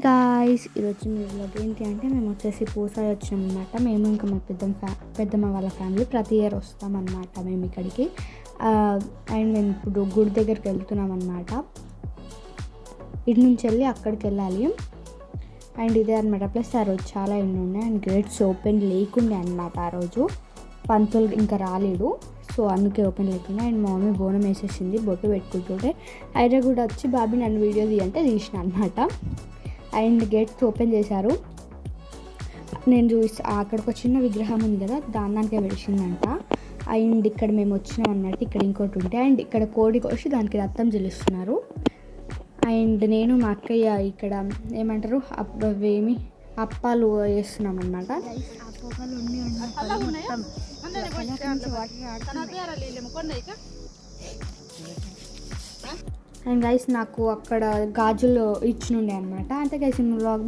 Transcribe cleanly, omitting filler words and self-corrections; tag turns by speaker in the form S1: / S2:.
S1: Guys, ఈరోజు మీ vlog ఏంటి అంటే మేము వచ్చేసి పూసాయి వచ్చినాం అనమాట. మేము ఇంకా మా పెద్దమ్మ వాళ్ళ ఫ్యామిలీ ప్రతి ఇయర్ వస్తామన్నమాట మేము ఇక్కడికి. అండ్ మేము ఇప్పుడు గుడి దగ్గరికి వెళ్తున్నాం అనమాట. ఇటు నుంచి వెళ్ళి అక్కడికి వెళ్ళాలి. అండ్ ఇదే అనమాట ప్లస్ ఆ రోజు చాలా ఎండ ఉన్నాయి అండ్ గేట్స్ ఓపెన్ లేకుండే అనమాట. ఆ రోజు పంతులు ఇంకా రాలేడు, సో అందుకే ఓపెన్ లేకుండా. అండ్ మా మమ్మీ బోనం వేసేసింది, బొట్టు పెట్టుకుంటుంటే ఐరా కూడా వచ్చి బాబీ నన్ను వీడియో తీయంటే తీసిన అనమాట. అండ్ గేట్స్ ఓపెన్ చేశారు. నేను చూసి అక్కడికి ఒక చిన్న విగ్రహం ఉంది కదా, దానికే వెలిసిందంట. అండ్ ఇక్కడ మేము వచ్చినాం అన్నట్టు. ఇక్కడ ఇంకోటి ఉంటే అండ్ ఇక్కడ కోడి కోసి దానికి రక్తం చెల్లిస్తున్నారు. అండ్ నేను మా అక్కయ్య ఇక్కడ ఏమంటారు ఏమి అప్పాలు వేస్తున్నాం అన్నమాట. అండ్ గైస్ నాకు అక్కడ గాజులు ఇచ్చినుండే అనమాట. అంతే గైస్ వ్లాగ్.